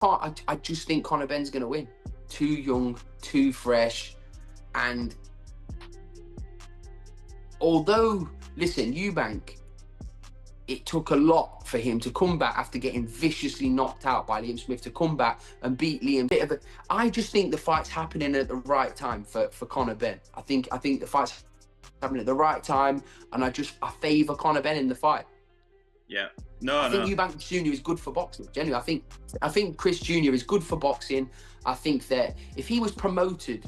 I just think Conor Benn's going to win. Too young, too fresh, and although, listen, Eubank, it took a lot for him to come back after getting viciously knocked out by Liam Smith to come back and beat Liam. I just think the fight's happening at the right time for Conor Benn. I think the fight's happening at the right time, and I favour Conor Benn in the fight. Yeah. I think Eubank Jr. is good for boxing. Genuinely, I think Chris Jr. is good for boxing. I think that if he was promoted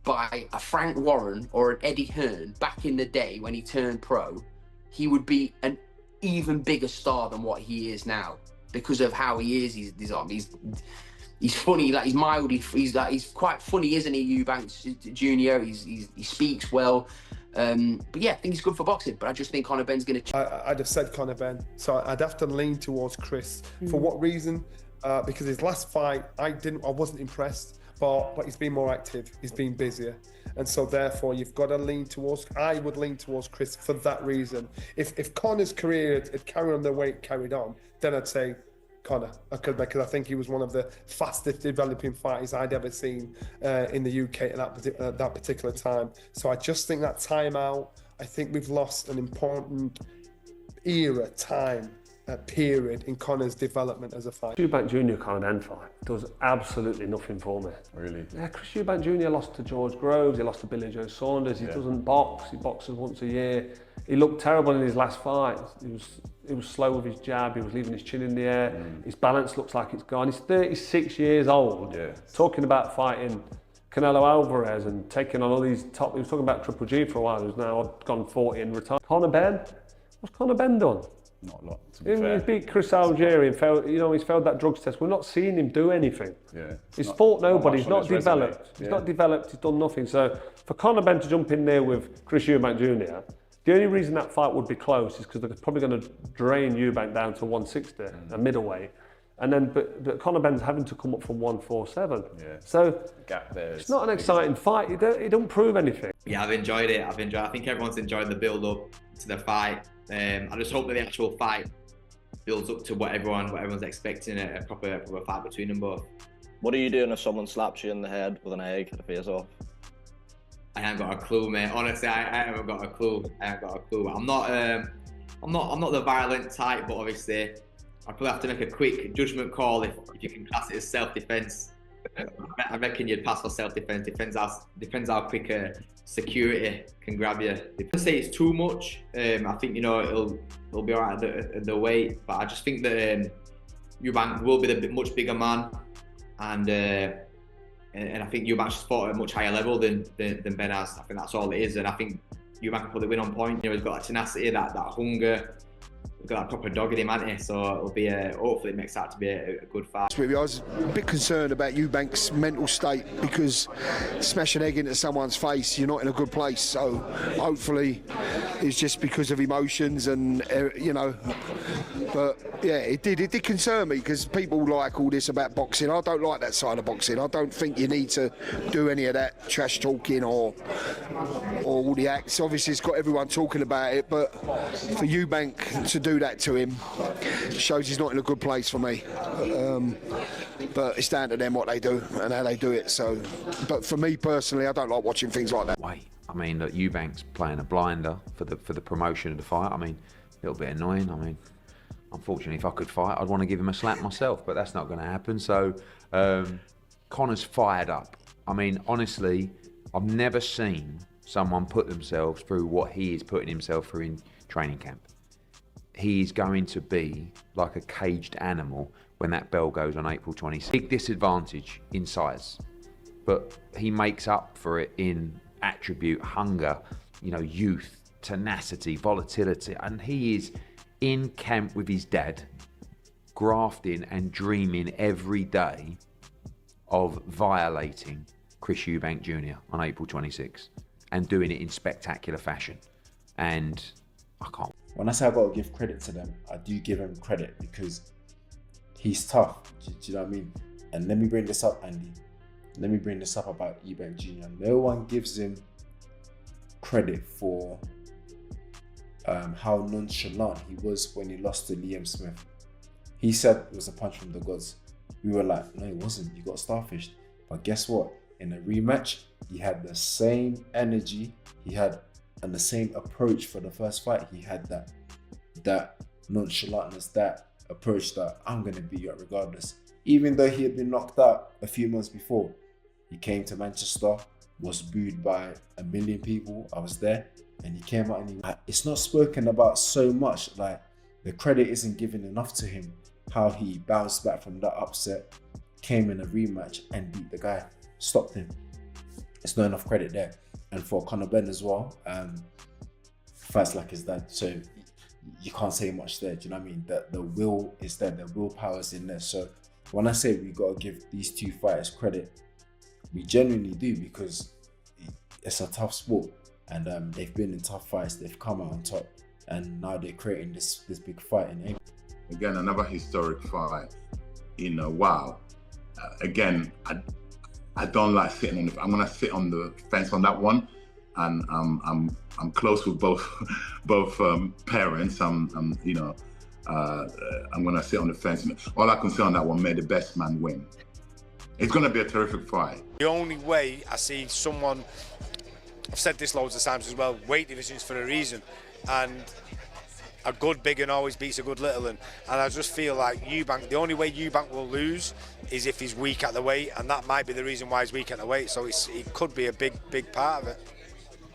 by a Frank Warren or an Eddie Hearn back in the day when he turned pro, he would be an even bigger star than what he is now because of how he is. He's funny, like he's mild. He's quite funny, isn't he, Eubank Jr.? He speaks well. But yeah, I think he's good for boxing, but I just think Conor Benn's going to... I'd have said Conor Benn, so I'd have to lean towards Chris. For what reason? Because his last fight, I wasn't impressed, but he's been more active, he's been busier, and so therefore you've got to lean towards... I would lean towards Chris for that reason. If Conor's career had carried on the way it carried on, then I'd say Conor, because I think he was one of the fastest developing fighters I'd ever seen in the UK at that particular time. So I just think that time out, I think we've lost an important period in Conor's development as a fighter. Eubank Jr. Conor Benn fight does absolutely nothing for me. Really? Yeah, Chris Eubank Jr. lost to George Groves, he lost to Billy Joe Saunders, he doesn't box, he boxes once a year. He looked terrible in his last fight. He was slow with his jab, he was leaving his chin in the air, his balance looks like it's gone. He's 36 years old, talking about fighting Canelo Alvarez and taking on all these top... He was talking about Triple G for a while, who's now gone 40 and retired. Conor Benn? What's Conor Benn done? Not a lot, to be fair. He beat Chris Algieri and failed, he's failed that drugs test. We're not seeing him do anything. Yeah. He's fought nobody, he's not developed. He's not developed, he's done nothing. So for Conor Benn to jump in there with Chris Eubank Jr., the only reason that fight would be close is because they're probably going to drain Eubank down to 160, a middleweight. And then, but Conor Benn's having to come up from 147. Yeah. So gap there. It's not an exciting fight. It don't prove anything. Yeah, I've enjoyed it. I think everyone's enjoyed the build-up to the fight. I just hope that the actual fight builds up to what everyone's expecting, a proper fight between them both. What are you doing if someone slaps you in the head with an egg to face off? I haven't got a clue, mate. Honestly, I haven't got a clue. I'm not the violent type, but obviously I probably have to make a quick judgment call if you can class it as self-defense. I reckon you'd pass for self-defense. Depends how quick security can grab you. If I say it's too much, I think it'll be alright at the weight. But I just think that Eubank will be the much bigger man, and I think Eubank's fought at a much higher level than Ben has. I think that's all it is, and I think Eubank will probably win on point. He's got that tenacity, that hunger. He's got that proper dog in him, hasn't he? So it'll be hopefully it makes out to be a good fight. I was a bit concerned about Eubank's mental state because smash an egg into someone's face, you're not in a good place. So hopefully it's just because of emotions and But yeah, it did concern me because people like all this about boxing. I don't like that side of boxing. I don't think you need to do any of that trash talking or all the acts. Obviously it's got everyone talking about it, but for Eubank to do that to him shows he's not in a good place for me. But it's down to them what they do and how they do it. So, but for me personally, I don't like watching things like that. Wait, I mean, look, Eubank's playing a blinder for the promotion of the fight. I mean, a little bit annoying. I mean, unfortunately, if I could fight, I'd want to give him a slap myself, but that's not going to happen. So, Conor's fired up. I mean, honestly, I've never seen someone put themselves through what he is putting himself through in training camp. He's going to be like a caged animal when that bell goes on April 26th. Big disadvantage in size, but he makes up for it in attribute, hunger, youth, tenacity, volatility, and he is in camp with his dad, grafting and dreaming every day of violating Chris Eubank Jr. on April 26th and doing it in spectacular fashion. And I can't. When I say I've got to give credit to them, I do give him credit because he's tough. Do you know what I mean? And let me bring this up, Andy. Let me bring this up about Eubank Jr. No one gives him credit for how nonchalant he was when he lost to Liam Smith. He said it was a punch from the gods. we were like, no, it wasn't. You got starfished. But guess what? In a rematch, he had the same energy. He had and the same approach for the first fight. He had that nonchalantness, that approach that I'm gonna beat you regardless. Even though he had been knocked out a few months before, he came to Manchester, was booed by 1 million people. I was there, and he came out and it's not spoken about so much. Like, the credit isn't given enough to him. How he bounced back from that upset, came in a rematch and beat the guy, stopped him. It's not enough credit there. And for Conor Benn as well, fights like his dad, so you can't say much there. Do you know what I mean? The will is there, the willpower is in there. So when I say we got to give these two fighters credit, we genuinely do, because it's a tough sport, and they've been in tough fights, they've come out on top, and now they're creating this big fight in April. Again, another historic fight. You know, wow. Again, I don't like sitting on the. I'm gonna sit on the fence on that one, and I'm close with both parents. You know, I'm gonna sit on the fence. All I can say on that one, may the best man win. It's gonna be a terrific fight. The only way I see someone, I've said this loads of times as well, weight divisions for a reason, and a good big one always beats a good little one. And I just feel like Eubank, the only way Eubank will lose is if he's weak at the weight, and that might be the reason why he's weak at the weight. So it could be a big part of it.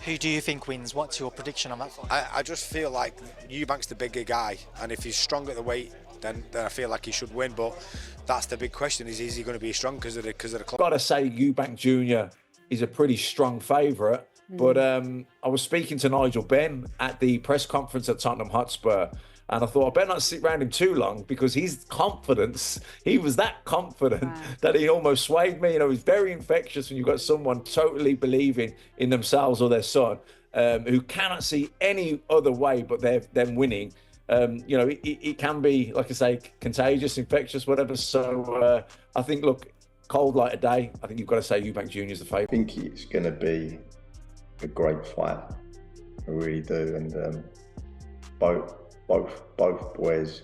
Who do you think wins? What's your prediction on that fight? I just feel like Eubank's the bigger guy, and if he's strong at the weight, then I feel like he should win. But that's the big question: is he going to be strong because of the club? Got to say, Eubank Jr. is a pretty strong favourite. But I was speaking to Nigel Benn at the press conference at Tottenham Hotspur, and I thought I better not sit around him too long, because his confidence, he was that confident that he almost swayed me. You know, it's very infectious when you've got someone totally believing in themselves or their son, who cannot see any other way but them winning. You know, it can be, like I say, contagious, infectious, whatever. So I think, look, cold light of day, I think you've got to say Eubank Jr. is the favourite. I think it's going to be a great fight. I really do. And both boys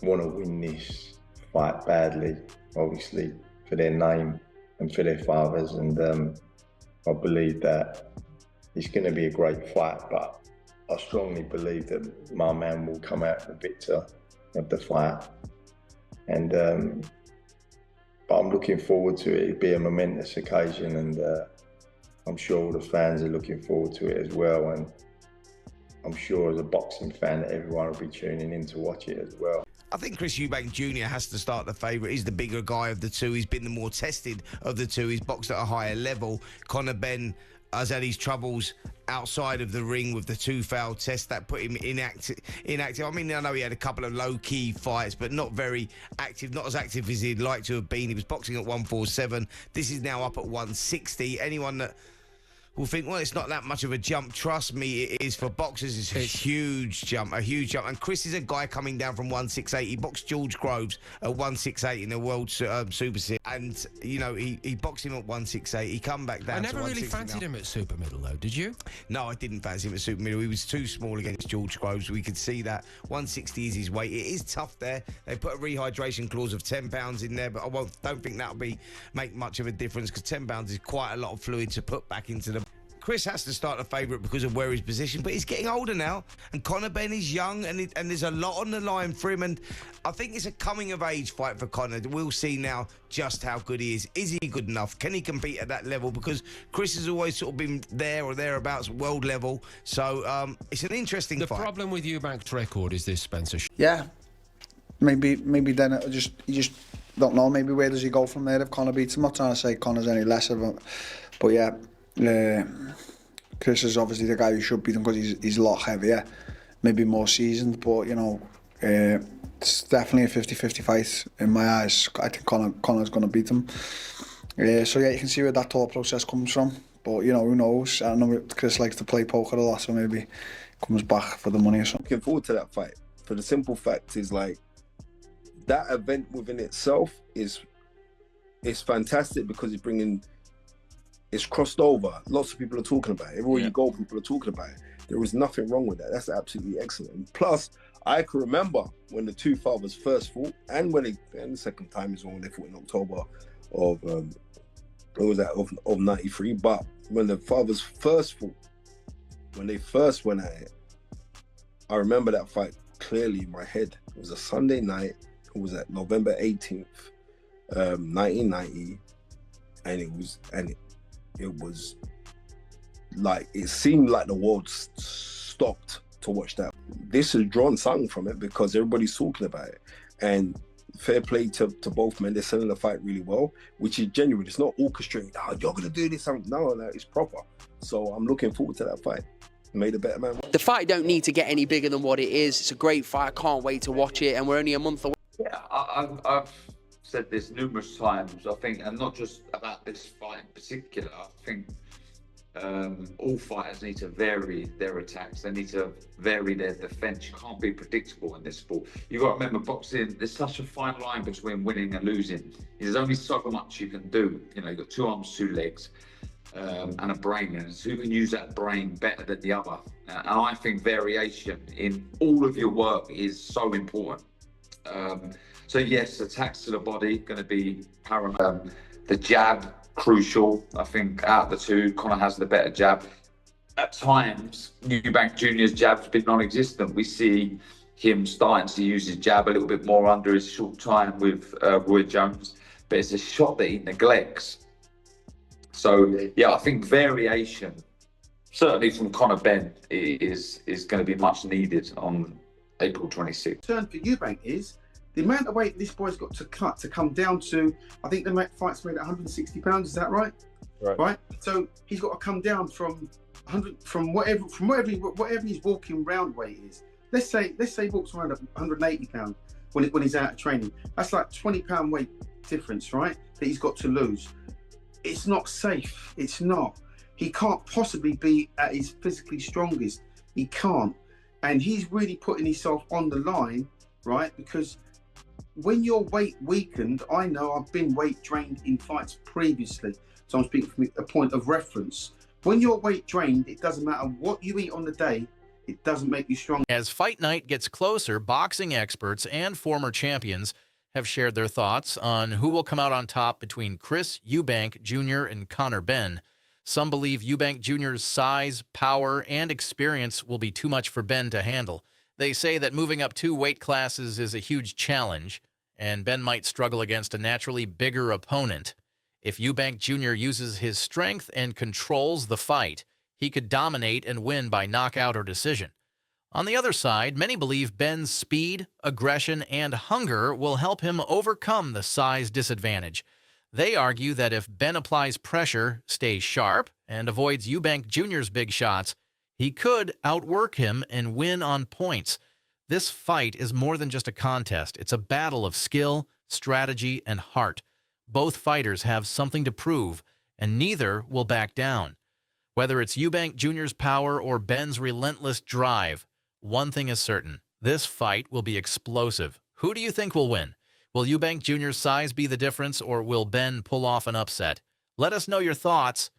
want to win this fight badly, obviously, for their name and for their fathers. And I believe that it's going to be a great fight, but I strongly believe that my man will come out the victor of the fight. And but I'm looking forward to it. It'll be a momentous occasion, and I'm sure all the fans are looking forward to it as well. And I'm sure as a boxing fan that everyone will be tuning in to watch it as well. I think Chris Eubank Jr. has to start the favourite. He's the bigger guy of the two. He's been the more tested of the two. He's boxed at a higher level. Conor Benn has had his troubles outside of the ring with the 2 foul test that put him inactive. I mean, I know he had a couple of low-key fights, but not very active, not as active as he'd like to have been. He was boxing at 147. This is now up at 160. Anyone that will think, well, it's not that much of a jump. Trust me, it is. For boxers, it's a huge jump. And Chris is a guy coming down from 168. He boxed George Groves at 168 in the World Super Series. And, you know, he boxed him at 168. He come back down to 160. I never really fancied him at super middle, though, did you? No, I didn't fancy him at super middle. He was too small against George Groves. We could see that. 160 is his weight. It is tough there. They put a rehydration clause of 10 pounds in there, but I don't think that'll make much of a difference, because 10 pounds is quite a lot of fluid to put back into the... Chris has to start the favourite because of where he's positioned, but he's getting older now, and Conor Benn is young, and there's a lot on the line for him, and I think it's a coming-of-age fight for Conor. We'll see now just how good he is. Is he good enough? Can he compete at that level? Because Chris has always sort of been there or thereabouts, world level, so it's an interesting fight. The problem with Eubank's record is this, Spencer. Yeah, maybe then you just don't know. Maybe where does he go from there if Conor beats him? I'm not trying to say Conor's any less of him, but yeah. Chris is obviously the guy who should beat him because he's a lot heavier, maybe more seasoned, but you know, it's definitely a 50-50 fight in my eyes. I think Conor's going to beat him. So yeah, you can see where that thought process comes from, but you know, who knows? I know Chris likes to play poker a lot, so maybe comes back for the money or something. Looking forward to that fight. For the simple fact is, like, that event within itself is fantastic, because it's crossed over. Lots of people are talking about it. Everywhere you go, people are talking about it. There is nothing wrong with that. That's absolutely excellent. Plus, I can remember when the two fathers first fought, and the second time is when they fought in October of of '93. But when the fathers first fought, when they first went at it, I remember that fight clearly in my head. It was a Sunday night. It was at November 18th, 1990, and it was like, it seemed like the world stopped to watch that. This has drawn something from it because everybody's talking about it, and fair play to both men. They're selling the fight really well, which is genuine. It's not orchestrated. Oh, you're gonna do this. No, it's proper. So I'm looking forward to that fight. Made a better man. The fight don't need to get any bigger than what it is. It's a great fight. I can't wait to watch it, and we're only a month away. Yeah, I've said this numerous times, I think, and not just about this fight in particular. I think all fighters need to vary their attacks. They need to vary their defense. You can't be predictable in this sport. You've got to remember, boxing, there's such a fine line between winning and losing. There's only so much you can do. You know, you've got 2 arms, 2 legs, and a brain, and who can use that brain better than the other. And I think variation in all of your work is so important. So yes, attacks to the body going to be paramount. The jab, crucial. I think out of the two, Conor has the better jab. At times, Eubank Jr.'s jab's been non-existent. We see him starting to use his jab a little bit more under his short time with Roy Jones, but it's a shot that he neglects. So yeah, I think variation, certainly from Conor Benn, is going to be much needed on April 26th. Turn for Eubank is the amount of weight this boy's got to cut to come down to, I think the fight's made at 160 pounds, is that right? Right. So he's got to come down from 100, from whatever his walking round weight is. Let's say he walks around at 180 pounds when he's out of training. That's like 20 pound weight difference, right? That he's got to lose. It's not safe. It's not. He can't possibly be at his physically strongest. He can't. And he's really putting himself on the line, right? Because when your weight weakened, I know I've been weight drained in fights previously, so I'm speaking from a point of reference. When you're weight drained, it doesn't matter what you eat on the day, it doesn't make you strong. As fight night gets closer, boxing experts and former champions have shared their thoughts on who will come out on top between Chris Eubank Jr. and Conor Benn. Some believe Eubank Jr.'s size, power, and experience will be too much for Benn to handle. They say that moving up 2 weight classes is a huge challenge, and Benn might struggle against a naturally bigger opponent. If Eubank Jr. uses his strength and controls the fight, he could dominate and win by knockout or decision. On the other side, many believe Benn's speed, aggression, and hunger will help him overcome the size disadvantage. They argue that if Benn applies pressure, stays sharp, and avoids Eubank Jr.'s big shots, he could outwork him and win on points. This fight is more than just a contest. It's a battle of skill, strategy, and heart. Both fighters have something to prove, and neither will back down. Whether it's Eubank Jr.'s power or Benn's relentless drive, one thing is certain. This fight will be explosive. Who do you think will win? Will Eubank Jr.'s size be the difference, or will Benn pull off an upset? Let us know your thoughts.